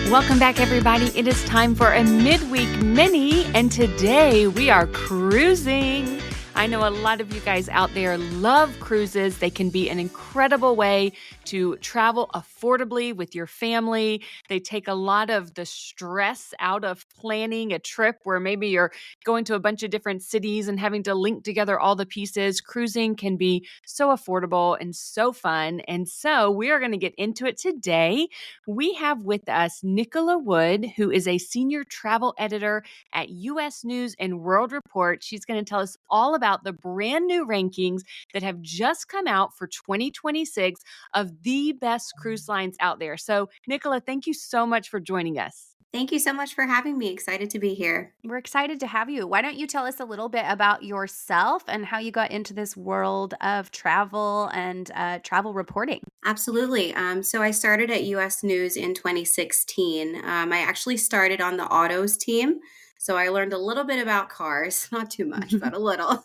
Welcome back, everybody. It is time for a midweek mini, and today we are cruising. I know a lot of you guys out there love cruises. They can be an incredible way to travel affordably with your family. They take a lot of the stress out of planning a trip where maybe you're going to a bunch of different cities and having to link together all the pieces. Cruising can be so affordable and so fun. And so we are going to get into it today. We have with us Nicola Wood, who is a senior travel editor at U.S. News and World Report. She's going to tell us all about the brand new rankings that have just come out for 2026 of the best cruise lines out there. So, Nicola, thank you so much for joining us. Thank you so much for having me. Excited to be here. We're excited to have you. Why don't you tell us a little bit about yourself and how you got into this world of travel and travel reporting? Absolutely. So I started at US News in 2016. I actually started on the autos team. So I learned a little bit about cars, not too much, but a little.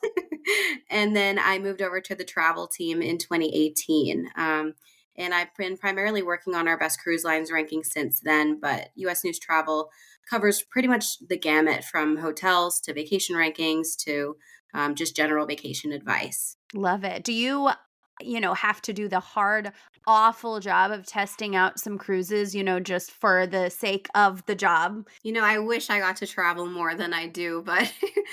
And then I moved over to the travel team in 2018. And I've been primarily working on our best cruise lines ranking since then. But US News Travel covers pretty much the gamut from hotels to vacation rankings to just general vacation advice. Love it. Do you have to do the hard, awful job of testing out some cruises, just for the sake of the job? I wish I got to travel more than I do, but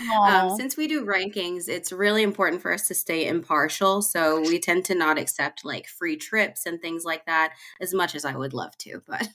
Oh, since we do rankings, it's really important for us to stay impartial. So we tend to not accept like free trips and things like that as much as I would love to. But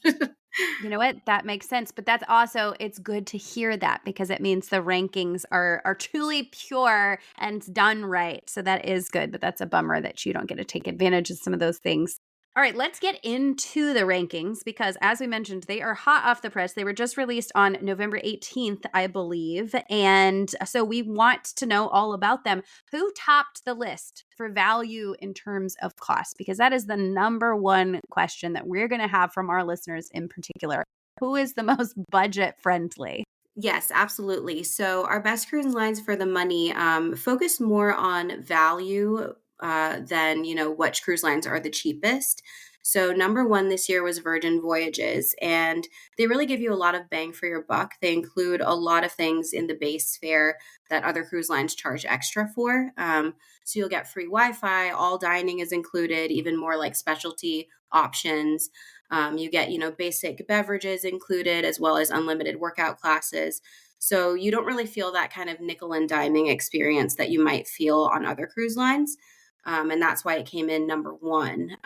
you know what? That makes sense. But that's also, it's good to hear that because it means the rankings are truly pure and done right. So that is good. But that's a bummer that you don't get to take advantage of some of those things. All right, let's get into the rankings because, as we mentioned, they are hot off the press. They were just released on November 18th, I believe. And so we want to know all about them. Who topped the list for value in terms of cost? Because that is the number one question that we're going to have from our listeners in particular. Who is the most budget friendly? yes, absolutely. So our best cruise lines for the money focus more on value than which cruise lines are the cheapest. So number one this year was Virgin Voyages, and they really give you a lot of bang for your buck. They include a lot of things in the base fare that other cruise lines charge extra for. So you'll get free Wi-Fi, all dining is included, even more like specialty options. You get, basic beverages included as well as unlimited workout classes. So you don't really feel that kind of nickel and diming experience that you might feel on other cruise lines. And that's why it came in number one.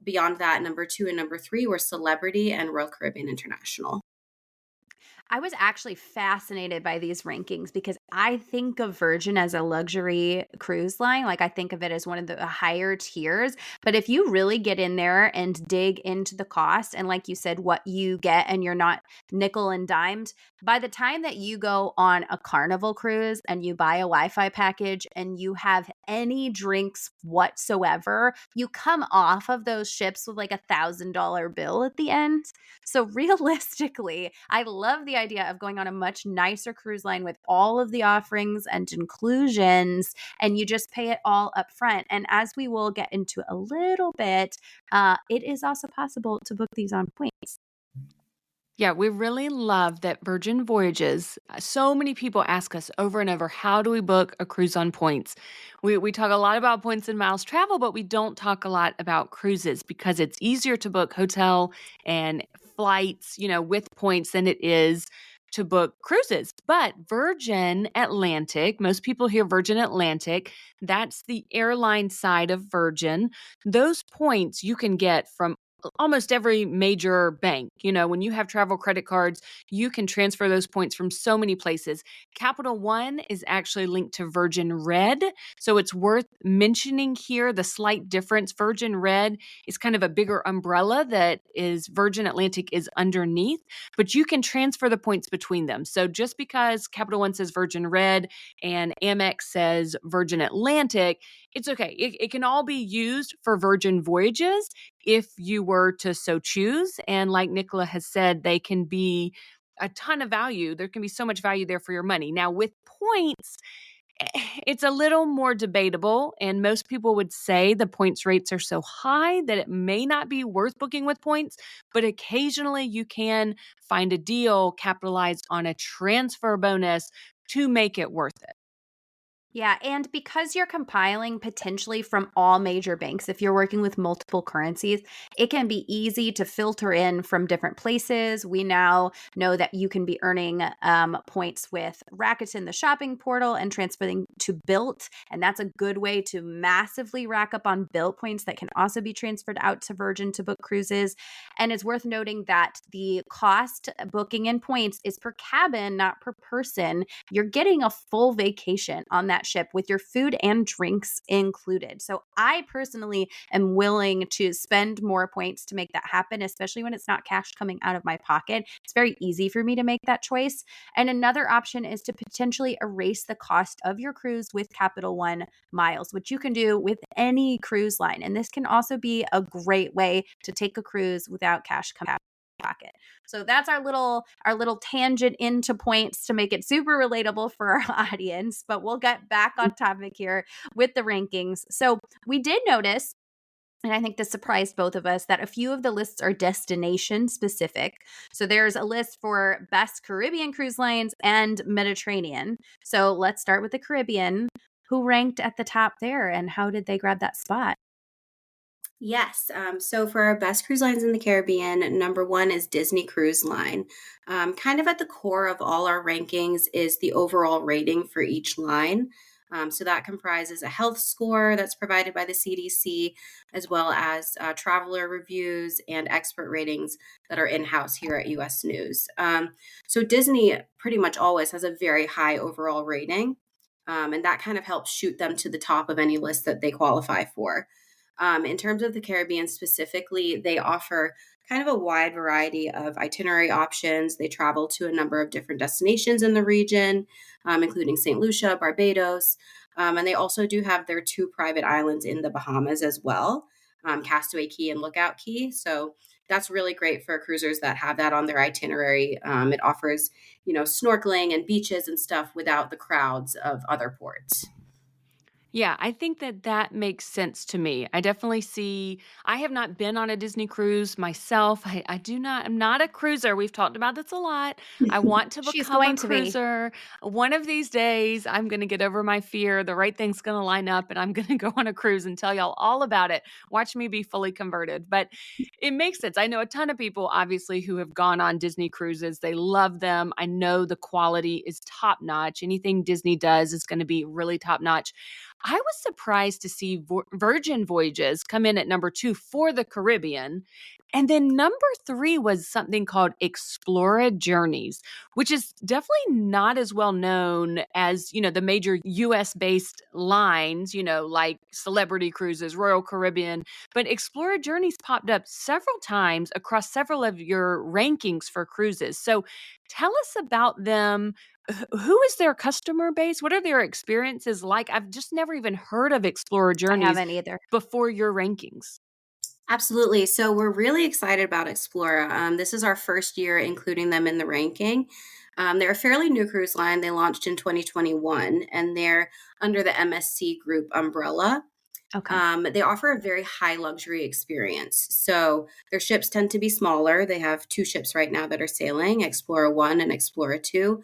Beyond that, number two and number three were Celebrity and Royal Caribbean International. I was actually fascinated by these rankings because I think of Virgin as a luxury cruise line. Like, I think of it as one of the higher tiers. But if you really get in there and dig into the cost and, like you said, what you get, and you're not nickel and dimed, by the time that you go on a Carnival cruise and you buy a Wi-Fi package and you have any drinks whatsoever, you come off of those ships with like $1,000 bill at the end. So realistically, I love the idea of going on a much nicer cruise line with all of the offerings and inclusions, and you just pay it all up front. And as we will get into a little bit, it is also possible to book these on points. Yeah, we really love that Virgin Voyages. So many people ask us over and over, how do we book a cruise on points? We talk a lot about points and miles travel, but we don't talk a lot about cruises because it's easier to book hotel and flights, with points than it is to book cruises. But Virgin Atlantic, most people hear Virgin Atlantic, that's the airline side of Virgin. Those points you can get from almost every major bank. When you have travel credit cards, you can transfer those points from so many places. Capital One is actually linked to Virgin Red. So it's worth mentioning here the slight difference. Virgin Red is kind of a bigger umbrella that is Virgin Atlantic is underneath, but you can transfer the points between them. So just because Capital One says Virgin Red and Amex says Virgin Atlantic, it's okay. It can all be used for Virgin Voyages if you were to so choose. And like Nicola has said, they can be a ton of value. There can be so much value there for your money. Now, with points, It's a little more debatable, and most people would say the points rates are so high that it may not be worth booking with points, but occasionally you can find a deal capitalized on a transfer bonus to make it worth it. Yeah, and because you're compiling potentially from all major banks, if you're working with multiple currencies, it can be easy to filter in from different places. We now know that you can be earning points with Rakuten, the shopping portal, and transferring to Built. And that's a good way to massively rack up on Built points that can also be transferred out to Virgin to book cruises. And it's worth noting that the cost booking in points is per cabin, not per person. You're getting a full vacation on that ship with your food and drinks included. So I personally am willing to spend more points to make that happen, especially when it's not cash coming out of my pocket. It's very easy for me to make that choice. And another option is to potentially erase the cost of your cruise with Capital One miles, which you can do with any cruise line. And this can also be a great way to take a cruise without cash coming out of your pocket. So that's our little tangent into points to make it super relatable for our audience, but we'll get back on topic here with the rankings. So, we did notice, and I think this surprised both of us, that a few of the lists are destination specific. So there's a list for best Caribbean cruise lines and Mediterranean. So let's start with the Caribbean. Who ranked at the top there, and how did they grab that spot? Yes. So for our best cruise lines in the Caribbean, number one is Disney Cruise Line. Kind of at the core of all our rankings is the overall rating for each line. So that comprises a health score that's provided by the CDC, as well as traveler reviews and expert ratings that are in house here at US News. So Disney pretty much always has a very high overall rating, and that kind of helps shoot them to the top of any list that they qualify for. In terms of the Caribbean specifically, they offer kind of a wide variety of itinerary options. They travel to a number of different destinations in the region, including St. Lucia, Barbados. And they also do have their two private islands in the Bahamas as well, Castaway Key and Lookout Key. So that's really great for cruisers that have that on their itinerary. It offers, snorkeling and beaches and stuff without the crowds of other ports. Yeah, I think that that makes sense to me. I definitely see I have not been on a Disney cruise myself. I do not I'm not a cruiser. We've talked about this a lot. I want to She's become a going to be. cruiser. One of these days, I'm going to get over my fear. The right thing's going to line up and I'm going to go on a cruise and tell y'all all about it. Watch me be fully converted. But it makes sense. I know a ton of people obviously who have gone on Disney cruises. They love them. I know the quality is top notch. Anything Disney does is going to be really top notch. I was surprised to see Virgin Voyages come in at number 2 for the Caribbean. And then number 3 was something called Explora Journeys, which is definitely not as well known as, the major US-based lines, like Celebrity Cruises, Royal Caribbean. But Explora Journeys popped up several times across several of your rankings for cruises. So tell us about them. Who is their customer base? What are their experiences like? I've just never even heard of Explorer I Journeys haven't either. before your rankings. Absolutely. So we're really excited about Explora. This is our first year including them in the ranking. They're a fairly new cruise line. They launched in 2021 and they're under the MSC Group umbrella. Okay. They offer a very high luxury experience. So their ships tend to be smaller. They have two ships right now that are sailing, Explorer 1 and Explorer 2.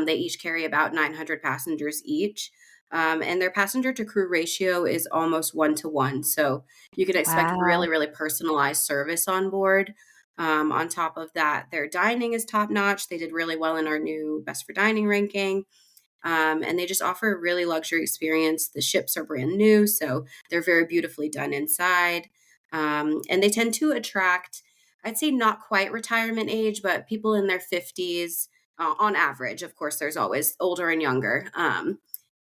They each carry about 900 passengers each. And their passenger to crew ratio is almost 1 to 1. So you can expect Wow. really, really personalized service on board. On top of that, their dining is top notch. They did really well in our new Best for Dining ranking. And they just offer a really luxury experience. The ships are brand new, so they're very beautifully done inside. And they tend to attract, I'd say, not quite retirement age, but people in their 50s on average. Of course, there's always older and younger.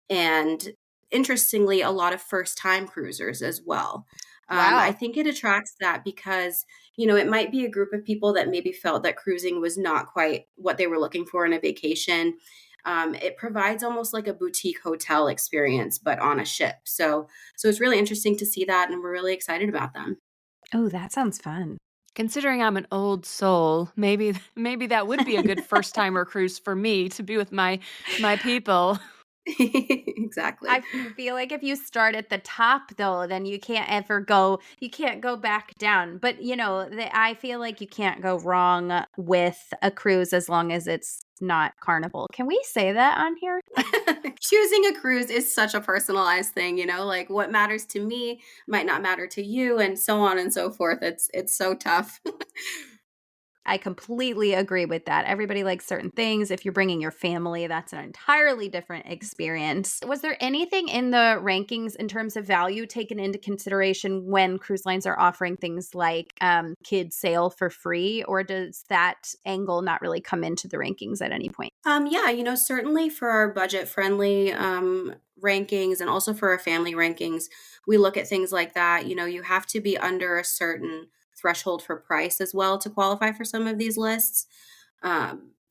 And interestingly, a lot of first time cruisers as well. I Wow. think it attracts that because, it might be a group of people that maybe felt that cruising was not quite what they were looking for in a vacation. It provides almost like a boutique hotel experience, but on a ship. So it's really interesting to see that, and we're really excited about them. Oh, that sounds fun. Considering I'm an old soul, maybe that would be a good first timer cruise for me to be with my people. Exactly. I feel like if you start at the top though, then you can't go back down. But, I feel like you can't go wrong with a cruise as long as it's not Carnival. Can we say that on here? Choosing a cruise is such a personalized thing, like what matters to me might not matter to you and so on and so forth. It's so tough. I completely agree with that. Everybody likes certain things. If you're bringing your family, that's an entirely different experience. Was there anything in the rankings in terms of value taken into consideration when cruise lines are offering things like kids sail for free, or does that angle not really come into the rankings at any point? Yeah, certainly for our budget friendly rankings and also for our family rankings, we look at things like that. You have to be under a certain threshold for price as well to qualify for some of these lists.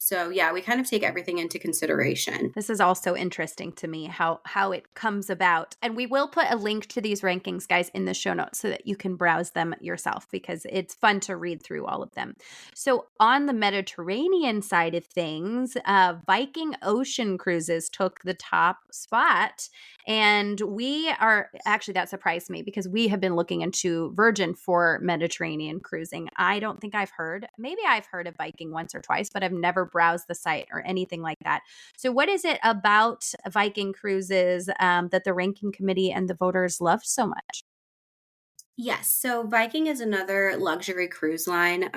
So yeah, we kind of take everything into consideration. This is also interesting to me how it comes about. And we will put a link to these rankings, guys, in the show notes so that you can browse them yourself because it's fun to read through all of them. So on the Mediterranean side of things, Viking Ocean Cruises took the top spot. And we are actually, that surprised me because we have been looking into Virgin for Mediterranean cruising. I don't think maybe I've heard of Viking once or twice, but I've never browsed the site or anything like that. So, what is it about Viking cruises that the ranking committee and the voters loved so much? Yes, so Viking is another luxury cruise line.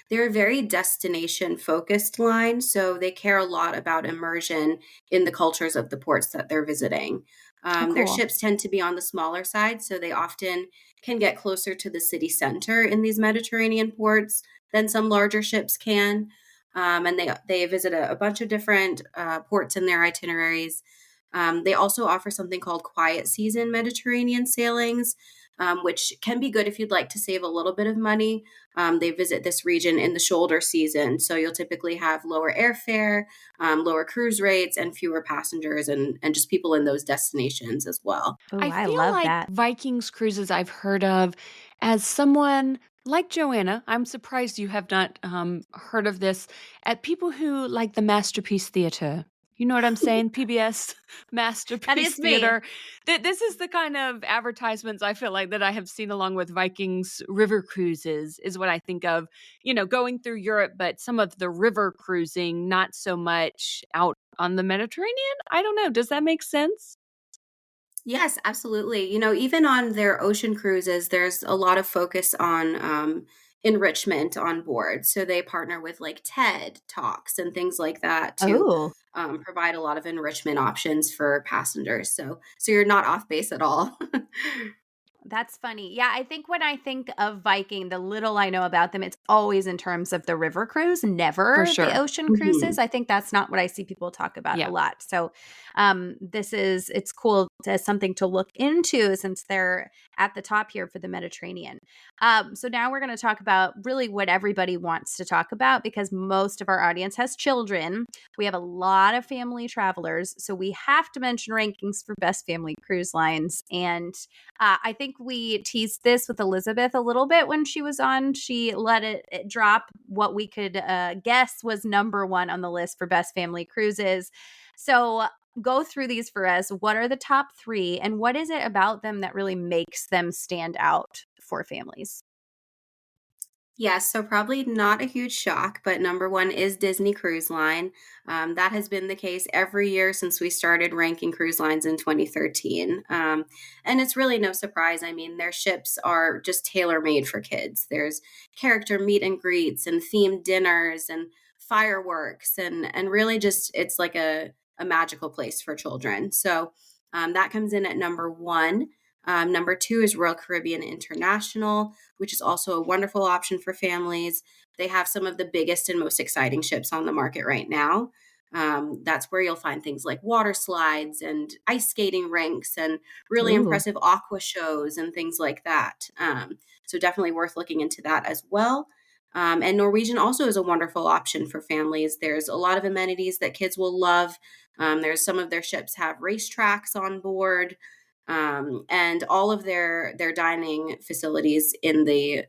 They're a very destination focused line, so they care a lot about immersion in the cultures of the ports that they're visiting. Oh, Their cool. ships tend to be on the smaller side, so they often can get closer to the city center in these Mediterranean ports than some larger ships can. And they visit a bunch of different ports in their itineraries. They also offer something called quiet season Mediterranean sailings, which can be good if you'd like to save a little bit of money. They visit this region in the shoulder season, so you'll typically have lower airfare, lower cruise rates, and fewer passengers and just people in those destinations as well. Oh, I I feel love like that. Vikings cruises I've heard of as someone like Joanna. I'm surprised you have not heard of this at people who like the Masterpiece Theater. You know what I'm saying? PBS That Masterpiece is me. Theater. This is the kind of advertisements I feel like that I have seen along with Vikings river cruises, is what I think of, going through Europe, but some of the river cruising, not so much out on the Mediterranean. I don't know. Does that make sense? Yes, absolutely. Even on their ocean cruises, there's a lot of focus on enrichment on board. So they partner with like TED Talks and things like that to Oh. provide a lot of enrichment options for passengers. So you're not off base at all. That's funny. Yeah, I think when I think of Viking, the little I know about them, it's always in terms of the river cruise, For never the sure. ocean cruises. Mhm. I think that's not what I see people talk about a Yeah. lot. So, it's cool as something to look into since they're at the top here for the Mediterranean. So now we're going to talk about really what everybody wants to talk about because most of our audience has children. We have a lot of family travelers, so we have to mention rankings for best family cruise lines. And I think we teased this with Elizabeth a little bit when she was on. She let it drop what we could guess was number one on the list for best family cruises. So go through these for us. What are the top three, and what is it about them that really makes them stand out for families? Yes, so probably not a huge shock, but number one is Disney Cruise Line. That has been the case every year since we started ranking cruise lines in 2013. And it's really no surprise. I mean, their ships are just tailor made for kids. There's character meet and greets and themed dinners and fireworks, and really just it's like a magical place for children. So that comes in at number one. Number two is Royal Caribbean International, which is also a wonderful option for families. They have some of the biggest and most exciting ships on the market right now. That's where you'll find things like water slides and ice skating rinks and really Ooh. impressive aqua shows and things like that. So definitely worth looking into that as well. And Norwegian also is a wonderful option for families. There's a lot of amenities that kids will love. There's some of their ships have racetracks on board, and all of their dining facilities in the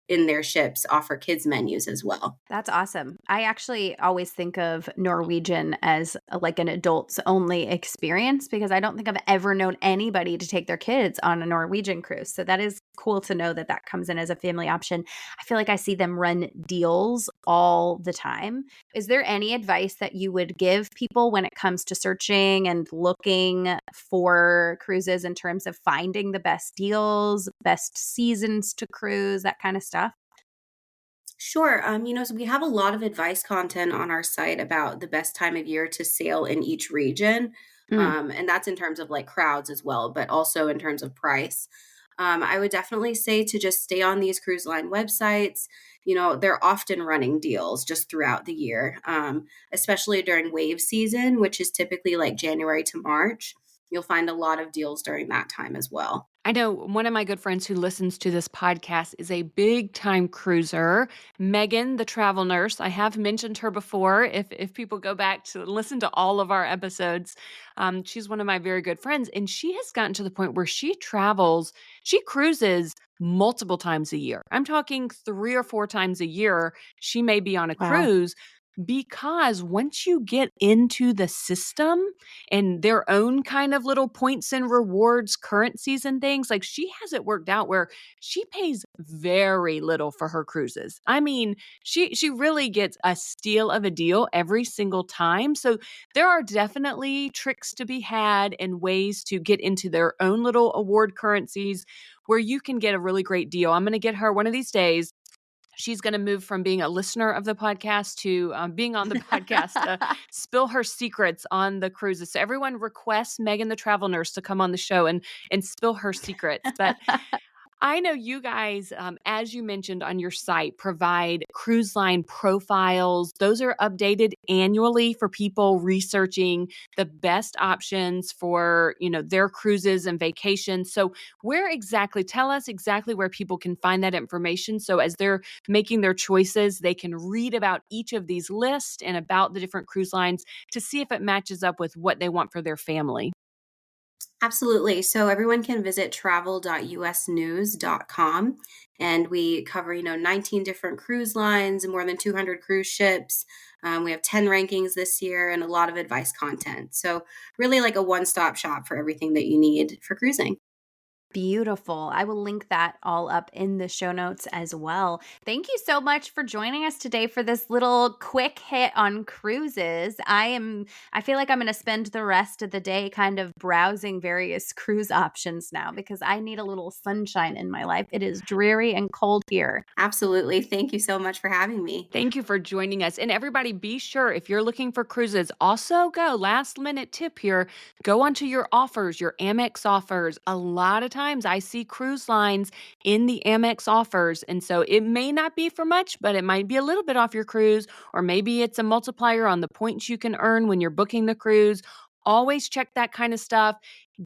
in their ships offer kids menus as well. That's awesome. I actually always think of Norwegian as like an adults only experience because I don't think I've ever known anybody to take their kids on a Norwegian cruise. So that is cool to know that that comes in as a family option. I feel like I see them run deals all the time. Is there any advice that you would give people when it comes to searching and looking for cruises in terms of finding the best deals, best seasons to cruise, that kind of stuff? Sure. So we have a lot of advice content on our site about the best time of year to sail in each region. Mm. And that's in terms of like crowds as well, but also in terms of price. I would definitely say to just stay on these cruise line websites. They're often running deals just throughout the year, especially during wave season, which is typically like January to March. You'll find a lot of deals during that time as well. I know one of my good friends who listens to this podcast is a big time cruiser, Megan, the travel nurse. I have mentioned her before. If people go back to listen to all of our episodes, she's one of my very good friends, and she has gotten to the point where she cruises multiple times a year. I'm talking 3 or 4 times a year. She may be on a Wow. cruise because once you get into the system and their own kind of little points and rewards currencies and things, like she has it worked out where she pays very little for her cruises. I mean, she really gets a steal of a deal every single time. So there are definitely tricks to be had and ways to get into their own little award currencies where you can get a really great deal. I'm going to get her one of these days. She's going to move from being a listener of the podcast to being on the podcast to spill her secrets on the cruises. So everyone requests Megan the travel nurse to come on the show and spill her secrets. But I know you guys, as you mentioned on your site, provide cruise line profiles. Those are updated annually for people researching the best options for, their cruises and vacations. So tell us exactly where people can find that information. So as they're making their choices, they can read about each of these lists and about the different cruise lines to see if it matches up with what they want for their family. Absolutely. So everyone can visit travel.usnews.com, and we cover, 19 different cruise lines, more than 200 cruise ships. We have 10 rankings this year and a lot of advice content. So really like a one-stop shop for everything that you need for cruising. Beautiful. I will link that all up in the show notes as well. Thank you so much for joining us today for this little quick hit on cruises. I feel like I'm going to spend the rest of the day kind of browsing various cruise options now because I need a little sunshine in my life. It is dreary and cold here. Absolutely. Thank you so much for having me. Thank you for joining us. And everybody, be sure if you're looking for cruises, also last minute tip here, go onto your offers, your Amex offers. A lot of times I see cruise lines in the Amex offers. And so it may not be for much, but it might be a little bit off your cruise, or maybe it's a multiplier on the points you can earn when you're booking the cruise. Always check that kind of stuff.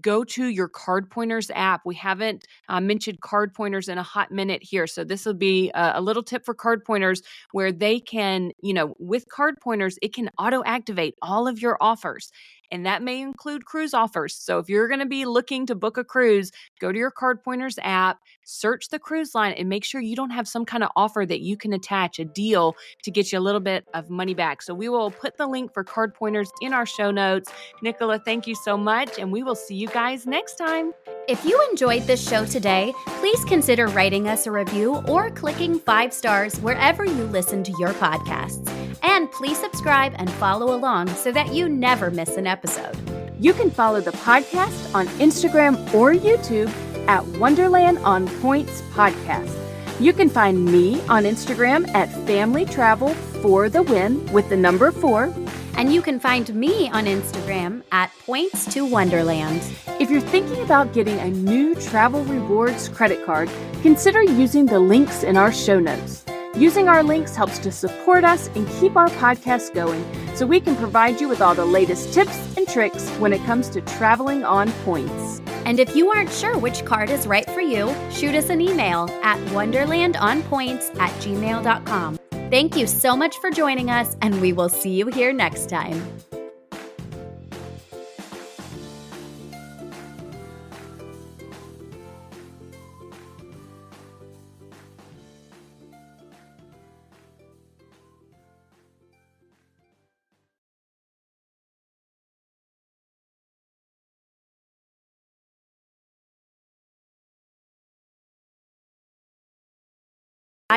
Go to your Card Pointers app. We haven't mentioned Card Pointers in a hot minute here. So this will be a little tip for Card Pointers where they can, with Card Pointers, it can auto activate all of your offers. And that may include cruise offers. So if you're going to be looking to book a cruise, go to your Card Pointers app, search the cruise line, and make sure you don't have some kind of offer that you can attach, a deal to get you a little bit of money back. So we will put the link for Card Pointers in our show notes. Nicola, thank you so much, and we will see you guys next time. If you enjoyed this show today, please consider writing us a review or clicking 5 stars wherever you listen to your podcasts. And please subscribe and follow along so that you never miss an episode. You can follow the podcast on Instagram or YouTube at Wonderland on Points Podcast. You can find me on Instagram at Family Travel for the Win with the number 4. And you can find me on Instagram at Points to Wonderland. If you're thinking about getting a new Travel Rewards credit card, consider using the links in our show notes. Using our links helps to support us and keep our podcast going so we can provide you with all the latest tips and tricks when it comes to traveling on points. And if you aren't sure which card is right for you, shoot us an email at wonderlandonpoints@gmail.com. Thank you so much for joining us, and we will see you here next time.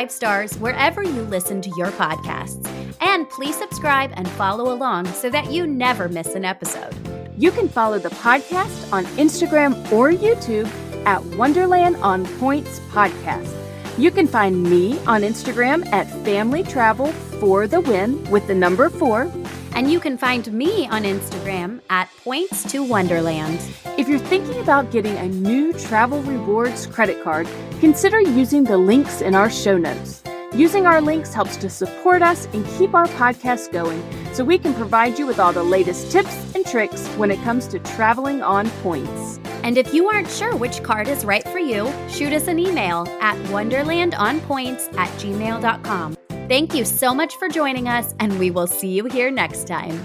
stars wherever you listen to your podcasts. And please subscribe and follow along so that you never miss an episode. You can follow the podcast on Instagram or YouTube at Wonderland on Points Podcast. You can find me on Instagram at Family Travel for the Win with the number 4. And you can find me on Instagram at Points to Wonderland. If you're thinking about getting a new Travel Rewards credit card, consider using the links in our show notes. Using our links helps to support us and keep our podcast going so we can provide you with all the latest tips and tricks when it comes to traveling on points. And if you aren't sure which card is right for you, shoot us an email at wonderlandonpoints@gmail.com. Thank you so much for joining us, and we will see you here next time.